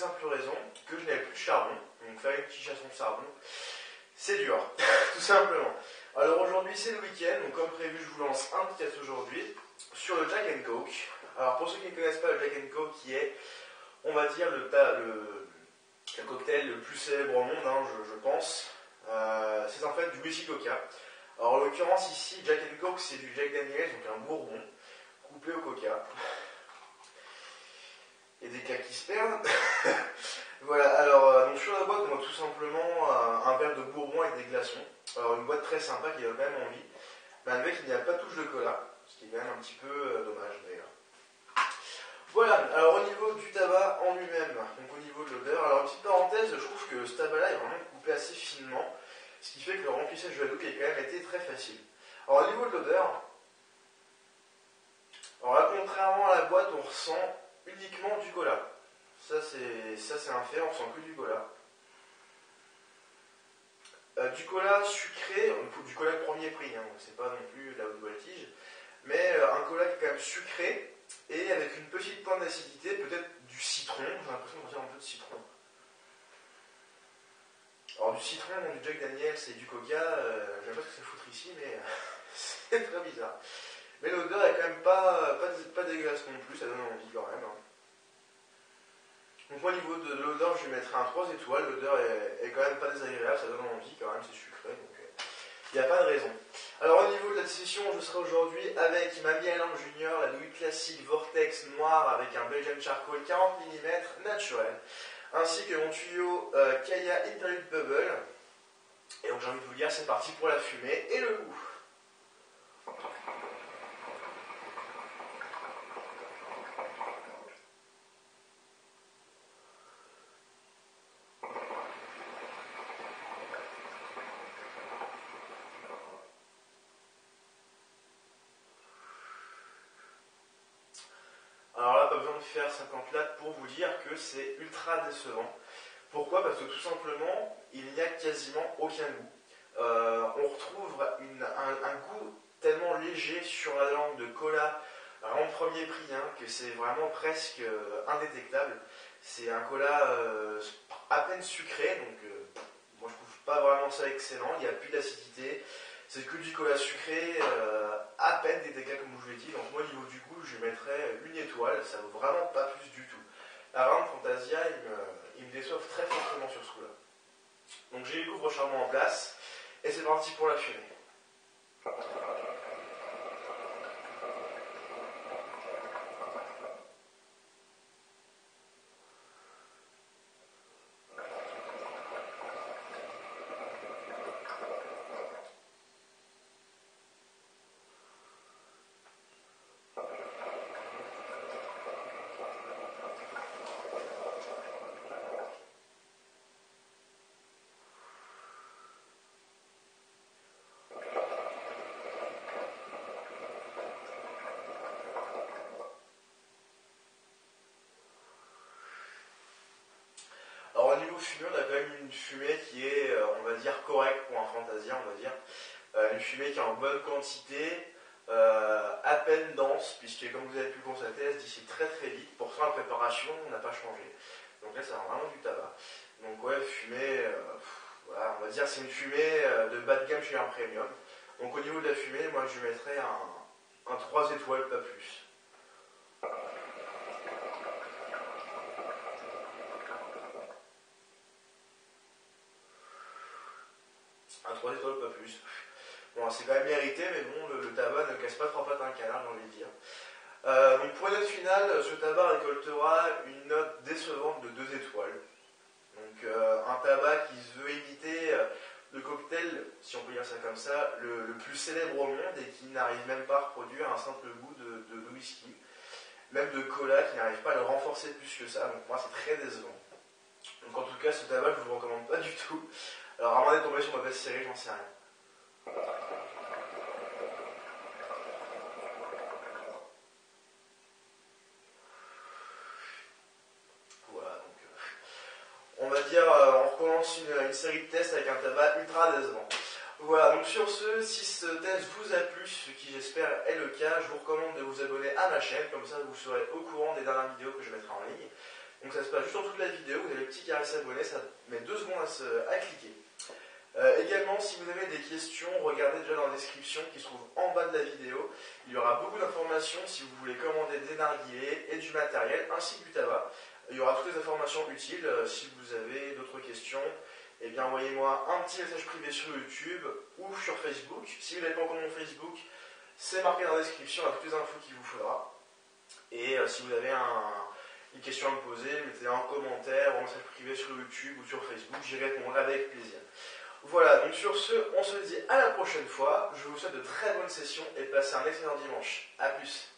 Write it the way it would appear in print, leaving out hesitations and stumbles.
simple raison que je n'avais plus de charbon. Donc faire une petite chasse de charbon, c'est dur, tout simplement. Alors aujourd'hui c'est le week-end, donc comme prévu je vous lance un petit test aujourd'hui sur le Jack and Coke. Alors pour ceux qui ne connaissent pas le Jack and Coke, qui est, on va dire, le cocktail le plus célèbre au monde, hein, je pense, c'est en fait du whisky Coca. Alors en l'occurrence ici, Jack and Coke c'est du Jack Daniels, donc un bourbon, couplé au Coca. Et des cas qui se perdent. Voilà, alors donc sur la boîte on voit tout simplement un verre de bourbon avec des glaçons. Alors une boîte très sympa qui donne quand même envie. Mais avec il n'y a pas de touche de cola, ce qui est quand même un petit peu dommage d'ailleurs. Voilà, alors au niveau du tabac en lui-même, donc au niveau de l'odeur, alors une petite parenthèse, je trouve que ce tabac-là est vraiment coupé assez finement, ce qui fait que le remplissage de la douille a quand même été très facile. Alors au niveau de l'odeur, alors là contrairement à la boîte, on ressent uniquement du cola. Ça c'est un fait, on ressent que du cola. Du cola sucré, du cola de premier prix, hein, donc c'est pas non plus la haute voltige, mais un cola qui est quand même sucré et avec une petite pointe d'acidité, peut-être du citron, j'ai l'impression de sentir un peu de citron. Alors du citron, donc du Jack Daniels et du Coca, je sais pas ce que ça foutre ici, mais c'est très bizarre. Mais l'odeur est quand même pas dégueulasse non plus, ça donne envie quand même. Hein. Donc moi au niveau de l'odeur, je lui mettrai un 3 étoiles, l'odeur est quand même pas désagréable, ça donne envie quand même, c'est sucré, donc il n'y a pas de raison. Alors au niveau de la session, je serai aujourd'hui avec ma Mi Island Junior, la douille classique Vortex noire avec un Belgian Charcoal 40 mm naturel, ainsi que mon tuyau Kaya Interlude Bubble. Et donc j'ai envie de vous dire, c'est parti pour la fumée et le goût. Alors là, pas besoin de faire 50 lattes pour vous dire que c'est ultra décevant. Pourquoi? Parce que tout simplement, il n'y a quasiment aucun goût. On retrouve un goût tellement léger sur la langue de cola, en premier prix, hein, que c'est vraiment presque indétectable. C'est un cola à peine sucré, donc moi je trouve pas vraiment ça excellent. Il n'y a plus d'acidité. C'est que du cola sucré, à peine détectable comme je vous l'ai dit. Donc moi au niveau du goût, je lui mettrais une étoile, ça vaut vraiment pas plus du tout. La Round Fantasia, ils me déçoivent très fortement sur ce coup-là. Donc j'ai les couvre-charbon en place, et c'est parti pour la fumée. Alors au niveau fumée, on a quand même une fumée qui est, on va dire, correcte pour un Fantasia, on va dire. Une fumée qui est en bonne quantité, à peine dense, puisque comme vous avez pu le constater, elle se dissipe très très vite. Pourtant la préparation n'a pas changé. Donc là, ça a vraiment du tabac. Donc ouais, fumée, voilà, on va dire c'est une fumée de bas de gamme chez un premium. Donc au niveau de la fumée, moi je lui mettrais un 3 étoiles, pas plus. Un 3 étoiles, pas plus. Bon, c'est quand même mérité, mais bon, le tabac ne casse pas trois pattes à un canard, j'ai envie de dire. Donc pour une note finale, ce tabac récoltera une note décevante de 2 étoiles. Donc un tabac qui se veut imiter le cocktail, si on peut dire ça comme ça, le plus célèbre au monde et qui n'arrive même pas à reproduire un simple goût de whisky. Même de cola qui n'arrive pas à le renforcer plus que ça. Donc moi c'est très décevant. Donc en tout cas ce tabac je ne vous le recommande pas du tout. Alors à moins d'être tombé sur ma best série, j'en sais rien. Voilà, donc on va dire, on recommence une série de tests avec un tabac ultra décevant. Voilà, donc sur ce, si ce test vous a plu, ce qui j'espère est le cas, je vous recommande de vous abonner à ma chaîne, comme ça vous serez au courant des dernières vidéos que je mettrai en ligne. Donc ça se passe juste en toute la vidéo, vous avez le petit carré s'abonner, ça met 2 secondes à cliquer. Également, si vous avez des questions, regardez déjà dans la description qui se trouve en bas de la vidéo. Il y aura beaucoup d'informations si vous voulez commander des narguilés et du matériel ainsi que du tabac. Il y aura toutes les informations utiles. Si vous avez d'autres questions, eh bien envoyez-moi un petit message privé sur YouTube ou sur Facebook. Si vous n'avez pas encore mon Facebook, c'est marqué dans la description, il y a toutes les infos qu'il vous faudra. Et si vous avez une question à me poser, mettez-la en commentaire ou en message privé sur YouTube ou sur Facebook, j'y répondrai avec plaisir. Voilà, donc sur ce, on se dit à la prochaine fois. Je vous souhaite de très bonnes sessions et passez un excellent dimanche. A plus.